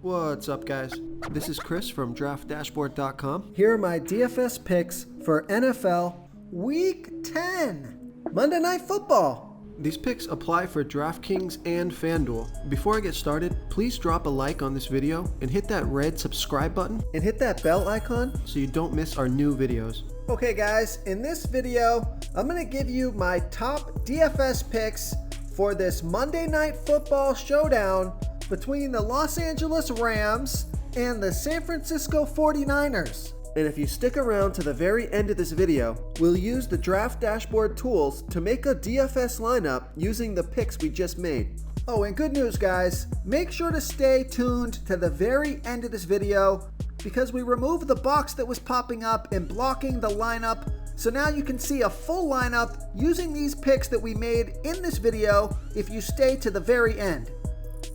What's up, guys? This is Chris from DraftDashboard.com. Here are my DFS picks for NFL Week 10, Monday Night Football. These picks apply for DraftKings and FanDuel. Before I get started, please drop a like on this video and hit that red subscribe button And hit that bell icon so you don't miss our new videos. Okay guys, in this video, I'm going to give you my top DFS picks for this Monday Night Football showdown between the Los Angeles Rams and the San Francisco 49ers. And if you stick around to the very end of this video, we'll use the Draft Dashboard tools to make a DFS lineup using the picks we just made. Oh, and good news guys, make sure to stay tuned to the very end of this video because we removed the box that was popping up and blocking the lineup. So now you can see a full lineup using these picks that we made in this video if you stay to the very end.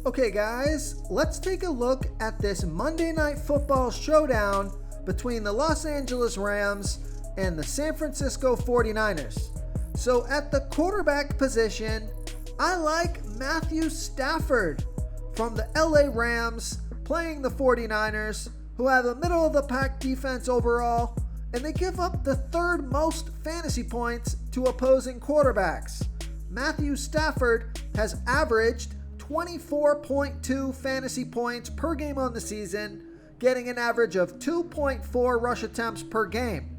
Okay guys, let's take a look at this Monday Night Football showdown between the Los Angeles Rams and the San Francisco 49ers. So at the quarterback position, I like Matthew Stafford from the LA Rams playing the 49ers, who have a middle of the pack defense overall, and they give up the third most fantasy points to opposing quarterbacks. Matthew Stafford has averaged 24.2 fantasy points per game on the season, getting an average of 2.4 rush attempts per game.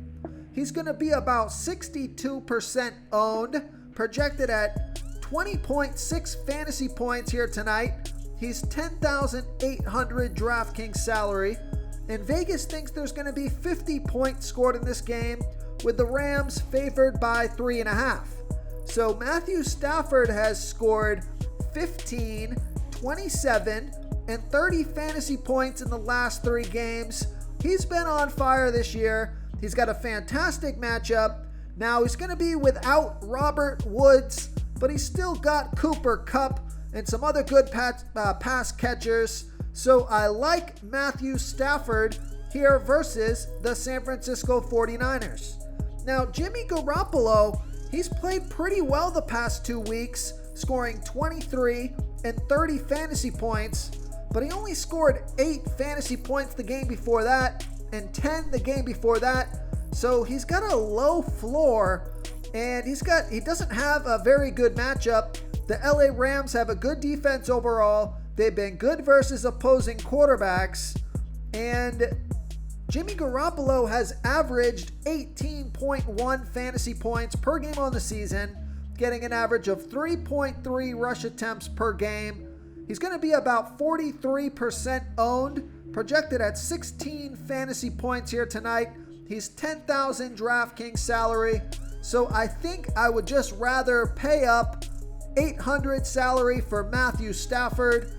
He's going to be about 62% owned, projected at 20.6 fantasy points here tonight. He's 10,800 DraftKings salary, and Vegas thinks there's going to be 50 points scored in this game, with the Rams favored by 3.5. So Matthew Stafford has scored 15, 27, and 30 fantasy points in the last 3 games. He's been on fire this year. He's got a fantastic matchup. Now he's going to be without Robert Woods, but he's still got Cooper Kupp and some other good pass catchers. So I like Matthew Stafford here versus the San Francisco 49ers. Now Jimmy Garoppolo, he's played pretty well the past 2 weeks, scoring 23 and 30 fantasy points. But he only scored 8 fantasy points the game before that and 10 the game before that. So he's got a low floor and he doesn't have a very good matchup. The LA Rams have a good defense overall. They've been good versus opposing quarterbacks. And Jimmy Garoppolo has averaged 18.1 fantasy points per game on the season, getting an average of 3.3 rush attempts per game. He's going to be about 43% owned, projected at 16 fantasy points here tonight. He's 10,000 DraftKings salary, so I think I would just rather pay up 800 salary for Matthew Stafford.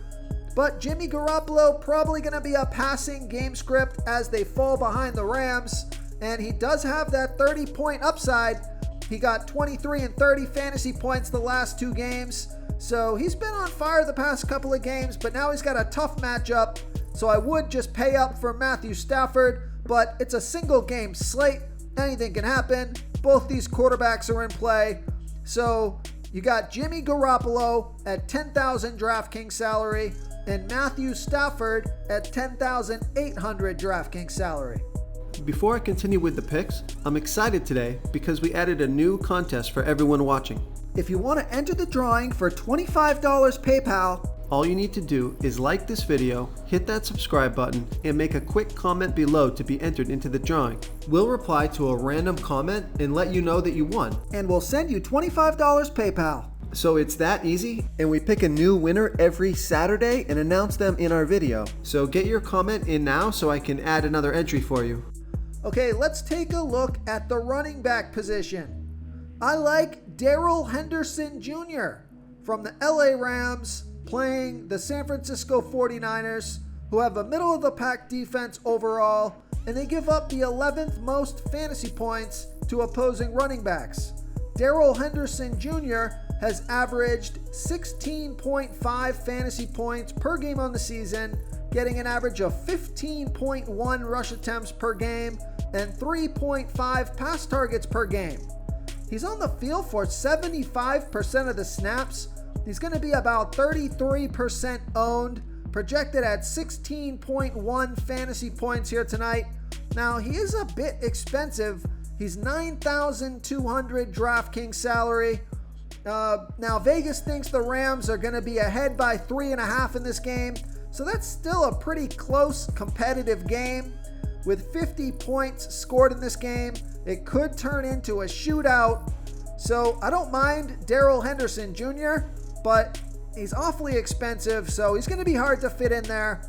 But Jimmy Garoppolo probably going to be a passing game script as they fall behind the Rams, and he does have that 30-point upside. He got 23 and 30 fantasy points the last 2 games. So he's been on fire the past couple of games, but now he's got a tough matchup. So I would just pay up for Matthew Stafford, but it's a single game slate. Anything can happen. Both these quarterbacks are in play. So you got Jimmy Garoppolo at 10,000 DraftKings salary and Matthew Stafford at 10,800 DraftKings salary. Before I continue with the picks, I'm excited today because we added a new contest for everyone watching. If you want to enter the drawing for $25 PayPal, all you need to do is like this video, hit that subscribe button, and make a quick comment below to be entered into the drawing. We'll reply to a random comment and let you know that you won. And we'll send you $25 PayPal. So it's that easy, and we pick a new winner every Saturday and announce them in our video. So get your comment in now so I can add another entry for you. Okay, let's take a look at the running back position. I like Darrell Henderson Jr. from the LA Rams playing the San Francisco 49ers, who have a middle of the pack defense overall, and they give up the 11th most fantasy points to opposing running backs. Darrell Henderson Jr. has averaged 16.5 fantasy points per game on the season, getting an average of 15.1 rush attempts per game and 3.5 pass targets per game. He's on the field for 75% of the snaps. He's going to be about 33% owned, projected at 16.1 fantasy points here tonight. Now, he is a bit expensive. He's $9,200 DraftKings salary. Now, Vegas thinks the Rams are going to be ahead by 3.5 in this game. So that's still a pretty close, competitive game. With 50 points scored in this game, it could turn into a shootout. So I don't mind Darrell Henderson Jr., but he's awfully expensive, so he's going to be hard to fit in there.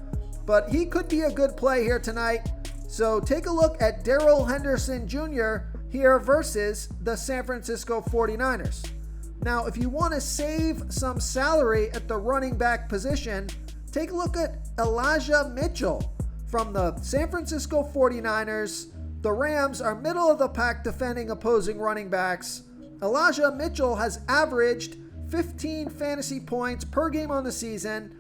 But he could be a good play here tonight. So take a look at Darrell Henderson Jr. here versus the San Francisco 49ers. Now, if you want to save some salary at the running back position, take a look at Elijah Mitchell from the San Francisco 49ers. The Rams are middle of the pack defending opposing running backs. Elijah Mitchell has averaged 15 fantasy points per game on the season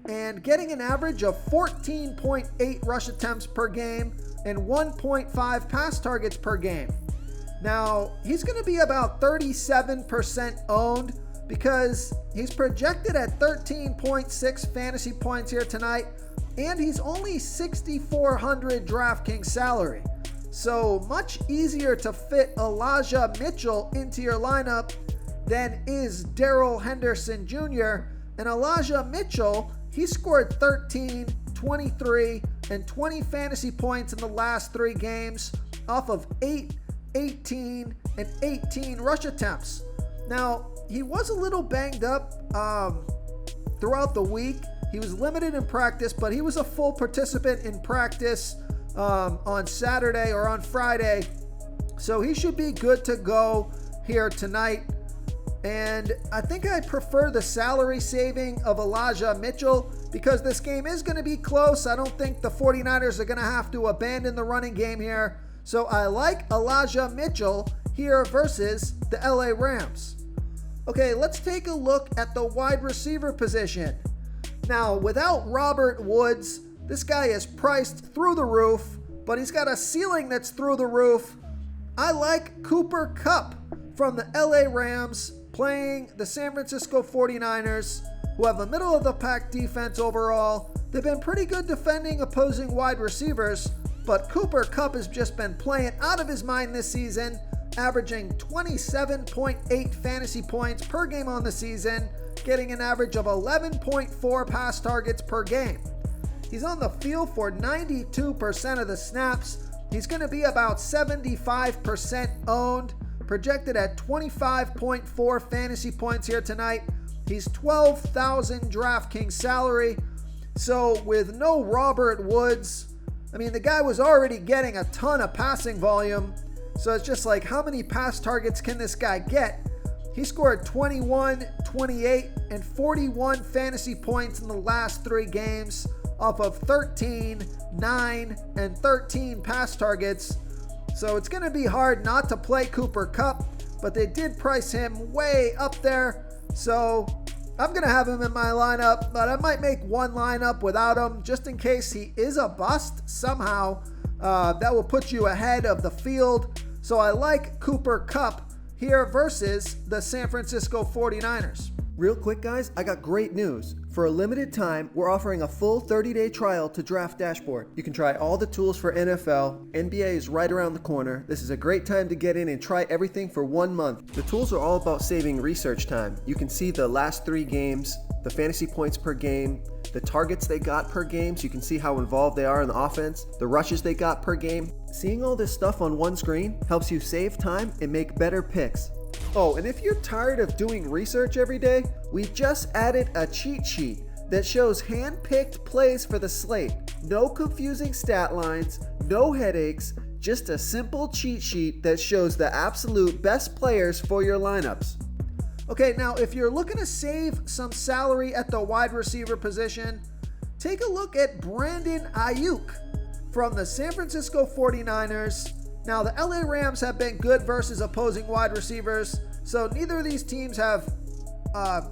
and getting an average of 14.8 rush attempts per game and 1.5 pass targets per game. Now, he's going to be about 37% owned because he's projected at 13.6 fantasy points here tonight, and he's only $6,400 DraftKings salary. So much easier to fit Elijah Mitchell into your lineup than is Darrell Henderson Jr. And Elijah Mitchell, he scored 13, 23, and 20 fantasy points in the last 3 games off of 8, 18, and 18 rush attempts. Now, he was a little banged up throughout the week. He was limited in practice, but he was a full participant in practice on Saturday or on Friday. So he should be good to go here tonight. And I think I prefer the salary saving of Elijah Mitchell because this game is going to be close. I don't think the 49ers are going to have to abandon the running game here. So I like Elijah Mitchell here versus the LA Rams. Okay, let's take a look at the wide receiver position. Now, without Robert Woods, this guy is priced through the roof, but he's got a ceiling that's through the roof. I like Cooper Kupp from the LA Rams playing the San Francisco 49ers, who have a middle-of-the-pack defense overall. They've been pretty good defending opposing wide receivers, but Cooper Kupp has just been playing out of his mind this season, averaging 27.8 fantasy points per game on the season, getting an average of 11.4 pass targets per game. He's on the field for 92% of the snaps. He's going to be about 75% owned, projected at 25.4 fantasy points here tonight. He's $12,000 DraftKings salary. So with no Robert Woods, I mean, the guy was already getting a ton of passing volume. So it's just like, how many pass targets can this guy get? He scored 21, 28, and 41 fantasy points in the last 3 games off of 13, 9, and 13 pass targets. So it's going to be hard not to play Cooper Kupp, but they did price him way up there. So I'm going to have him in my lineup, but I might make one lineup without him just in case he is a bust somehow. That will put you ahead of the field. So I like Cooper Kupp here versus the San Francisco 49ers. Real quick, guys, I got great news. For a limited time, we're offering a full 30-day trial to Draft Dashboard. You can try all the tools for NFL. NBA is right around the corner. This is a great time to get in and try everything for 1 month. The tools are all about saving research time. You can see the last 3 games, the fantasy points per game, the targets they got per game, so you can see how involved they are in the offense, the rushes they got per game. Seeing all this stuff on one screen helps you save time and make better picks. Oh, and if you're tired of doing research every day, we just added a cheat sheet that shows hand-picked plays for the slate. No confusing stat lines, no headaches, just a simple cheat sheet that shows the absolute best players for your lineups. Okay, now if you're looking to save some salary at the wide receiver position, take a look at Brandon Ayuk from the San Francisco 49ers. Now, the LA Rams have been good versus opposing wide receivers, so neither of these teams have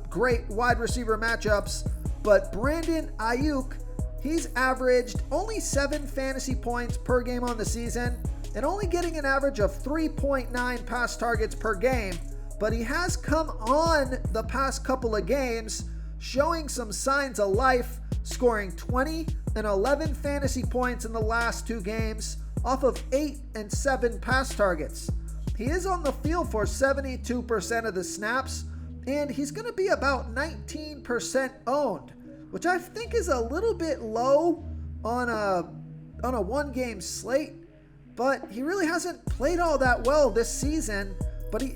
great wide receiver matchups, but Brandon Ayuk, he's averaged only 7 fantasy points per game on the season and only getting an average of 3.9 pass targets per game, but he has come on the past couple of games showing some signs of life, scoring 20 and 11 fantasy points in the last 2 games off of 8 and 7 pass targets. He is on the field for 72% of the snaps, and he's going to be about 19% owned, which I think is a little bit low on a 1-game slate, but he really hasn't played all that well this season, but he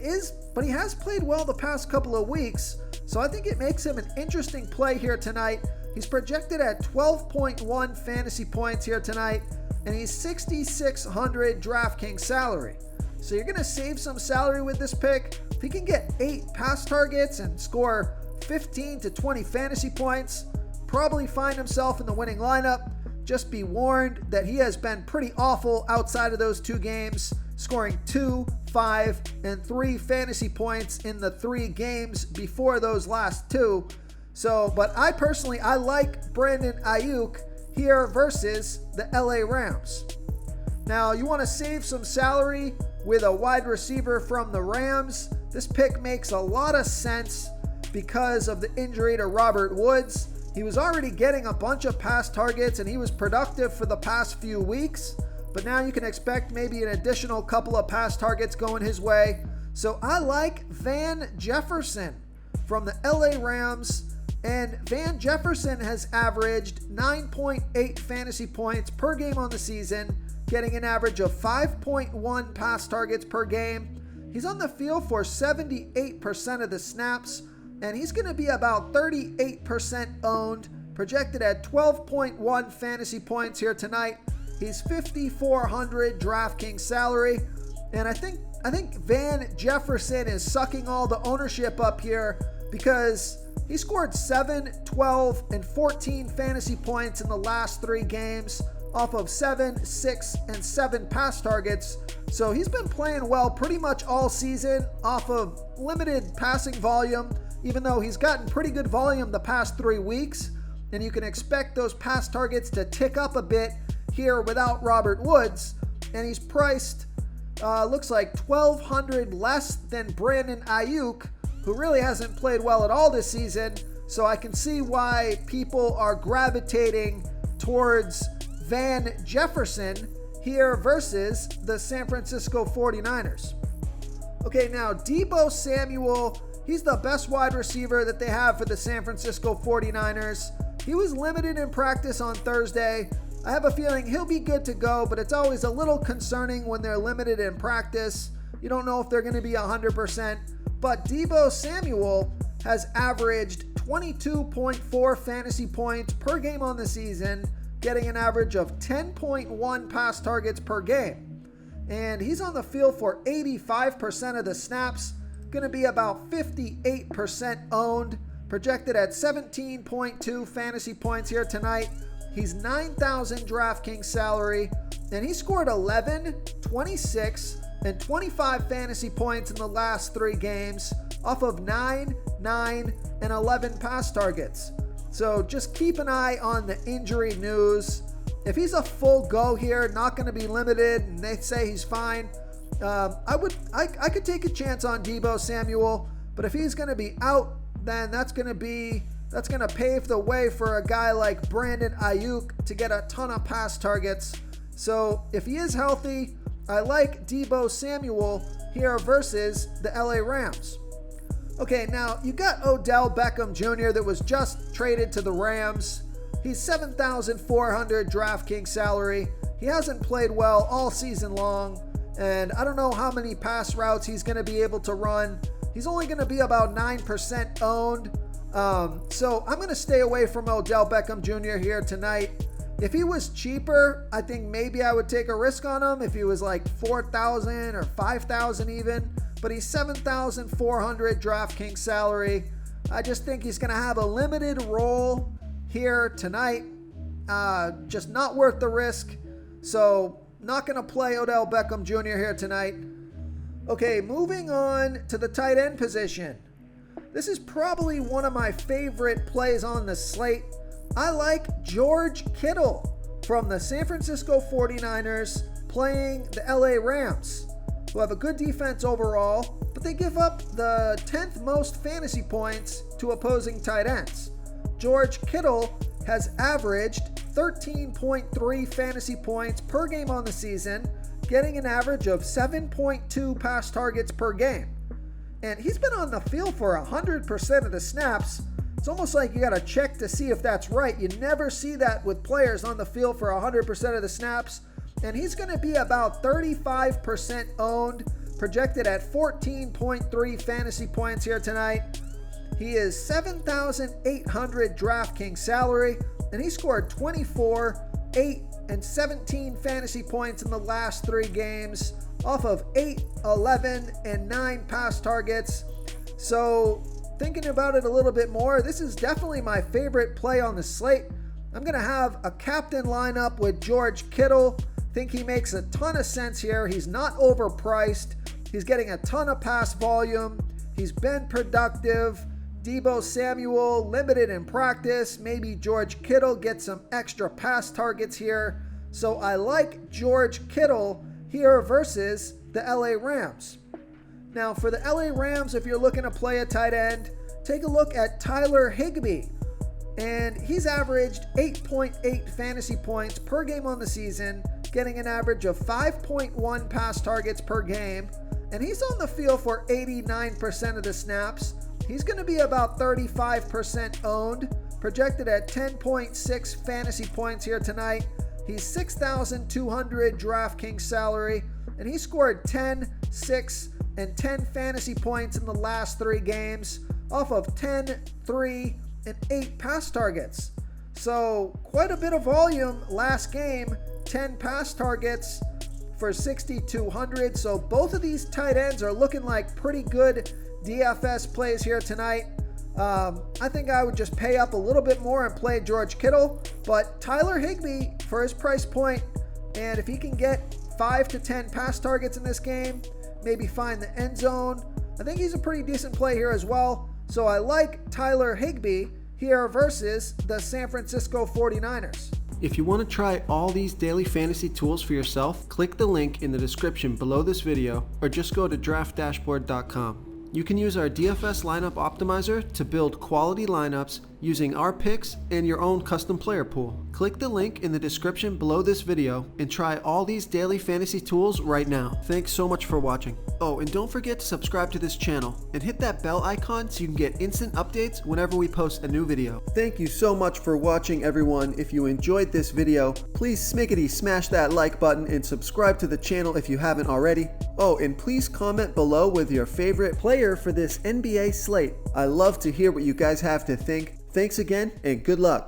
has played well the past couple of weeks, so I think it makes him an interesting play here tonight. He's projected at 12.1 fantasy points here tonight, and he's 6,600 DraftKings salary. So you're going to save some salary with this pick. If he can get 8 pass targets and score 15 to 20 fantasy points, probably find himself in the winning lineup. Just be warned that he has been pretty awful outside of those 2 games, scoring 2, 5, and 3 fantasy points in the 3 games before those last 2. But I like Brandon Ayuk here versus the LA Rams. Now, you want to save some salary with a wide receiver from the Rams. This pick makes a lot of sense because of the injury to Robert Woods. He was already getting a bunch of pass targets and he was productive for the past few weeks, but now you can expect maybe an additional couple of pass targets going his way. So I like Van Jefferson from the LA Rams, and Van Jefferson has averaged 9.8 fantasy points per game on the season, getting an average of 5.1 pass targets per game. He's on the field for 78% of the snaps, and he's going to be about 38% owned, projected at 12.1 fantasy points here tonight. He's 5,400 DraftKings salary, and I think Van Jefferson is sucking all the ownership up here because he scored 7, 12, and 14 fantasy points in the last 3 games off of 7, 6, and 7 pass targets. So he's been playing well pretty much all season off of limited passing volume, even though he's gotten pretty good volume the past 3 weeks. And you can expect those pass targets to tick up a bit here without Robert Woods. And he's priced, looks like $1,200 less than Brandon Ayuk, who really hasn't played well at all this season. So I can see why people are gravitating towards Van Jefferson here versus the San Francisco 49ers. Okay, now Deebo Samuel, he's the best wide receiver that they have for the San Francisco 49ers. He was limited in practice on Thursday. I have a feeling he'll be good to go, but it's always a little concerning when they're limited in practice. You don't know if they're going to be 100%. But Deebo Samuel has averaged 22.4 fantasy points per game on the season, getting an average of 10.1 pass targets per game. And he's on the field for 85% of the snaps, going to be about 58% owned, projected at 17.2 fantasy points here tonight. He's 9,000 DraftKings salary, and he scored 11, 26, and 25 fantasy points in the last 3 games off of 9, 9, and 11 pass targets. So just keep an eye on the injury news. If he's a full go here, not going to be limited, and they say he's fine, I could take a chance on Deebo Samuel. But if he's going to be out, then that's going to pave the way for a guy like Brandon Ayuk to get a ton of pass targets. So if he is healthy, I like Deebo Samuel here versus the LA Rams. Okay, now you got Odell Beckham Jr. that was just traded to the Rams. He's 7,400 DraftKings salary. He hasn't played well all season long, and I don't know how many pass routes he's going to be able to run. He's only going to be about 9% owned. So I'm going to stay away from Odell Beckham Jr. here tonight. If he was cheaper, I think maybe I would take a risk on him if he was like 4,000 or 5,000 even. But he's 7,400 DraftKings salary. I just think he's going to have a limited role here tonight. Just not worth the risk. So not going to play Odell Beckham Jr. here tonight. Okay, moving on to the tight end position. This is probably one of my favorite plays on the slate. I like George Kittle from the San Francisco 49ers playing the LA Rams, who have a good defense overall, but they give up the 10th most fantasy points to opposing tight ends. George Kittle has averaged 13.3 fantasy points per game on the season, getting an average of 7.2 pass targets per game. And he's been on the field for 100% of the snaps. It's almost like you got to check to see if that's right. You never see that with players on the field for 100% of the snaps. And he's going to be about 35% owned, projected at 14.3 fantasy points here tonight. He is 7,800 DraftKings salary, and he scored 24, 8, and 17 fantasy points in the last 3 games off of 8, 11, and 9 pass targets. So thinking about it a little bit more, this is definitely my favorite play on the slate. I'm going to have a captain lineup with George Kittle. Think he makes a ton of sense here. He's not overpriced. He's getting a ton of pass volume. He's been productive. Deebo Samuel limited in practice. Maybe George Kittle gets some extra pass targets here. So I like George Kittle here versus the LA Rams. Now for the LA Rams, if you're looking to play a tight end, take a look at Tyler Higbee. And he's averaged 8.8 fantasy points per game on the season, getting an average of 5.1 pass targets per game. And he's on the field for 89% of the snaps. He's going to be about 35% owned, projected at 10.6 fantasy points here tonight. He's 6,200 DraftKings salary, and he scored 10, 6, and 10 fantasy points in the last 3 games off of 10, 3, and 8 pass targets. So quite a bit of volume last game, 10 pass targets for 6,200. So both of these tight ends are looking like pretty good DFS plays here tonight. I think I would just pay up a little bit more and play George Kittle, but Tyler Higbee for his price point, and if he can get 5 to 10 pass targets in this game, maybe find the end zone, I think he's a pretty decent play here as well. So I like Tyler Higbee here versus the San Francisco 49ers. If you want to try all these daily fantasy tools for yourself, click the link in the description below this video or just go to draftdashboard.com. You can use our DFS lineup optimizer to build quality lineups using our picks and your own custom player pool. Click the link in the description below this video and try all these daily fantasy tools right now. Thanks so much for watching. Oh, and don't forget to subscribe to this channel and hit that bell icon so you can get instant updates whenever we post a new video. Thank you so much for watching, everyone. If you enjoyed this video, please smickety smash that like button and subscribe to the channel if you haven't already. Oh, and please comment below with your favorite player for this NBA slate. I love to hear what you guys have to think. Thanks again, and good luck.